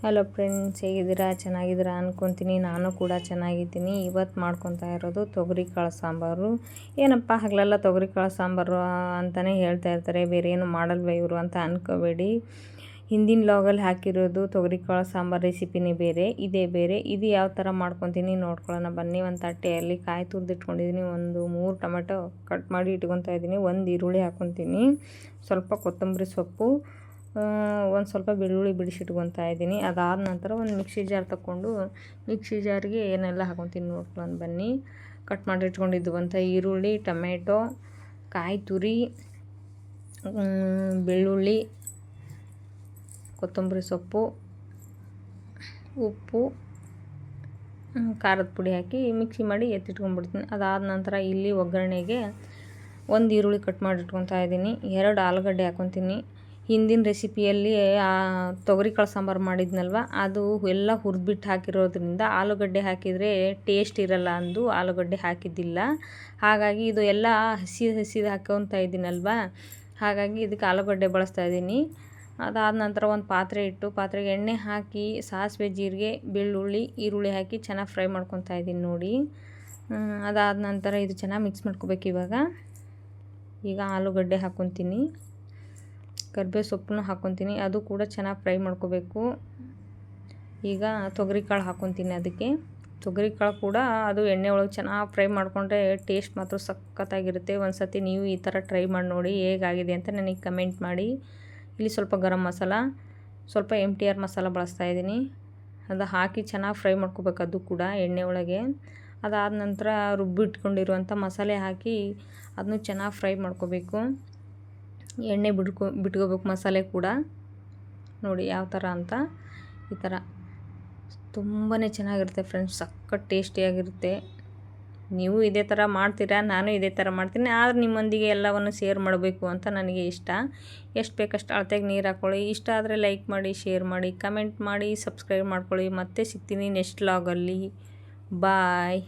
Hello friends, ಹೇಗಿದ್ದೀರಾ? ಚೆನ್ನಾಗಿದ್ದೀರಾ ಅಂದ್ಕೊತೀನಿ. ನಾನು ಕೂಡ ಚೆನ್ನಾಗಿದ್ದೀನಿ. ಇವತ್ತು ಮಾಡ್ಕೊತಾ ಇರೋದು ತೊಗರಿ ಕಾಳು ಸಾಂಬಾರು. ಏನಪ್ಪ ಹಗಲೆಲ್ಲ ತೊಗರಿ ಕಾಳು ಸಾಂಬಾರು ಅಂತಲೇ ಹೇಳ್ತಾ ಇರ್ತಾರೆ, ಬೇರೆ ಏನು ಮಾಡಲ್ವ ಇವರು ಅಂತ ಅಂದ್ಕೋಬೇಡಿ. ಹಿಂದಿನ ಲಾಗಲ್ಲಿ ಹಾಕಿರೋದು ತೊಗರಿ ಕಾಳು ಸಾಂಬಾರು ರೆಸಿಪಿನೇ ಬೇರೆ, ಇದೇ ಬೇರೆ. ಇದು ಯಾವ ಥರ ಮಾಡ್ಕೊತೀನಿ ನೋಡ್ಕೊಳ್ಳೋಣ ಬನ್ನಿ. ಒಂದು ತಟ್ಟೆಯಲ್ಲಿ ಕಾಯಿ ತುರಿದಿಟ್ಕೊಂಡಿದ್ದೀನಿ, ಒಂದು 3 ಟೊಮೆಟೊ ಕಟ್ ಮಾಡಿ ಇಟ್ಕೊತಾ ಇದ್ದೀನಿ, 1 ಈರುಳ್ಳಿ ಹಾಕ್ಕೊತೀನಿ, ಸ್ವಲ್ಪ ಕೊತ್ತಂಬರಿ ಸೊಪ್ಪು, ಒಂದು ಸ್ವಲ್ಪ ಬೆಳ್ಳುಳ್ಳಿ ಬಿಡಿಸಿಟ್ಕೊತಾ ಇದ್ದೀನಿ. ಅದಾದ ನಂತರ ಒಂದು ಮಿಕ್ಸಿ ಜಾರ್ ತಗೊಂಡು ಮಿಕ್ಸಿ ಜಾರಿಗೆ ಏನೆಲ್ಲ ಹಾಕ್ಕೊತೀನಿ ನೋಡ್ಕೊಂಡು ಬನ್ನಿ. ಕಟ್ ಮಾಡಿ ಇಟ್ಕೊಂಡಿದ್ದುವಂಥ ಈರುಳ್ಳಿ, ಟೊಮೆಟೊ, ಕಾಯಿ ತುರಿ, ಬೆಳ್ಳುಳ್ಳಿ, ಕೊತ್ತಂಬರಿ ಸೊಪ್ಪು, ಉಪ್ಪು, ಖಾರದ ಪುಡಿ ಹಾಕಿ ಮಿಕ್ಸಿ ಮಾಡಿ ಎತ್ತಿಟ್ಕೊಂಡ್ಬಿಡ್ತೀನಿ. ಅದಾದ ನಂತರ ಇಲ್ಲಿ ಒಗ್ಗರಣೆಗೆ 1 ಈರುಳ್ಳಿ ಕಟ್ ಮಾಡಿ ಇಟ್ಕೊತಾ ಇದ್ದೀನಿ, 2 ಆಲೂಗಡ್ಡೆ ಹಾಕ್ಕೊತೀನಿ. ಹಿಂದಿನ ರೆಸಿಪಿಯಲ್ಲಿ ತೊಗರಿ ಕಾಳು ಸಾಂಬಾರು ಮಾಡಿದ್ನಲ್ವ, ಅದು ಎಲ್ಲ ಹುರಿದ್ಬಿಟ್ಟು ಹಾಕಿರೋದ್ರಿಂದ ಆಲೂಗಡ್ಡೆ ಹಾಕಿದರೆ ಟೇಸ್ಟ್ ಇರಲ್ಲ ಅಂದು ಆಲೂಗಡ್ಡೆ ಹಾಕಿದ್ದಿಲ್ಲ. ಹಾಗಾಗಿ ಇದು ಎಲ್ಲ ಹಸಿದು ಹಾಕ್ಕೊತಾ ಇದ್ದೀನಲ್ವ, ಹಾಗಾಗಿ ಇದಕ್ಕೆ ಆಲೂಗಡ್ಡೆ ಬಳಸ್ತಾ ಇದ್ದೀನಿ. ಅದಾದ ನಂತರ ಒಂದು ಪಾತ್ರೆ ಇಟ್ಟು ಪಾತ್ರೆಗೆ ಎಣ್ಣೆ ಹಾಕಿ ಸಾಸಿವೆ, ಜೀರಿಗೆ, ಬೆಳ್ಳುಳ್ಳಿ, ಈರುಳ್ಳಿ ಹಾಕಿ ಚೆನ್ನಾಗಿ ಫ್ರೈ ಮಾಡ್ಕೊತಾ ಇದ್ದೀನಿ ನೋಡಿ. ಅದಾದ ನಂತರ ಇದು ಚೆನ್ನಾಗಿ ಮಿಕ್ಸ್ ಮಾಡ್ಕೋಬೇಕು. ಈಗ ಆಲೂಗಡ್ಡೆ ಹಾಕ್ಕೊತೀನಿ, ಕರಿಬೇವು ಸೊಪ್ಪನ್ನು ಹಾಕ್ಕೊತೀನಿ, ಅದು ಕೂಡ ಚೆನ್ನಾಗಿ ಫ್ರೈ ಮಾಡ್ಕೋಬೇಕು. ಈಗ ತೊಗರಿ ಕಾಳು ಹಾಕ್ಕೊತೀನಿ. ಅದಕ್ಕೆ ತೊಗರಿ ಕಾಳು ಕೂಡ ಅದು ಎಣ್ಣೆ ಒಳಗೆ ಚೆನ್ನಾಗಿ ಫ್ರೈ ಮಾಡಿಕೊಂಡ್ರೆ ಟೇಸ್ಟ್ ಮಾತ್ರ ಸಖತ್ತಾಗಿರುತ್ತೆ. ಒಂದು ಸತಿ ನೀವು ಈ ಥರ ಟ್ರೈ ಮಾಡಿ ನೋಡಿ, ಹೇಗಾಗಿದೆ ಅಂತ ನನಗೆ ಕಮೆಂಟ್ ಮಾಡಿ. ಇಲ್ಲಿ ಸ್ವಲ್ಪ ಗರಂ ಮಸಾಲ, ಸ್ವಲ್ಪ MTR ಮಸಾಲ ಬಳಸ್ತಾ ಇದ್ದೀನಿ. ಅದು ಹಾಕಿ ಚೆನ್ನಾಗಿ ಫ್ರೈ ಮಾಡ್ಕೋಬೇಕು, ಅದು ಕೂಡ ಎಣ್ಣೆ ಒಳಗೆ. ಅದಾದ ನಂತರ ರುಬ್ಬಿಟ್ಕೊಂಡಿರುವಂಥ ಮಸಾಲೆ ಹಾಕಿ ಅದನ್ನು ಚೆನ್ನಾಗಿ ಫ್ರೈ ಮಾಡ್ಕೋಬೇಕು. ಎಣ್ಣೆ ಬಿಟ್ಕೋಬೇಕು ಮಸಾಲೆ ಕೂಡ. ನೋಡಿ ಯಾವ ಥರ ಅಂತ. ಈ ಥರ ತುಂಬಾ ಚೆನ್ನಾಗಿರುತ್ತೆ ಫ್ರೆಂಡ್ಸ್, ಸಖತ್ ಟೇಸ್ಟಿಯಾಗಿರುತ್ತೆ. ನೀವು ಇದೇ ಥರ ಮಾಡ್ತೀರಾ, ನಾನು ಇದೇ ಥರ ಮಾಡ್ತೀನಿ. ಆದರೆ ನಿಮ್ಮೊಂದಿಗೆ ಎಲ್ಲವನ್ನು ಶೇರ್ ಮಾಡಬೇಕು ಅಂತ ನನಗೆ ಇಷ್ಟ. ಎಷ್ಟು ಬೇಕಷ್ಟು ಅಳತೆಗೆ ನೀರು ಹಾಕ್ಕೊಳ್ಳಿ. ಇಷ್ಟ ಆದರೆ ಲೈಕ್ ಮಾಡಿ, ಶೇರ್ ಮಾಡಿ, ಕಮೆಂಟ್ ಮಾಡಿ, ಸಬ್ಸ್ಕ್ರೈಬ್ ಮಾಡ್ಕೊಳ್ಳಿ. ಮತ್ತೆ ಸಿಗ್ತೀನಿ ನೆಕ್ಸ್ಟ್ ಲಾಗಲ್ಲಿ. ಬಾಯ್.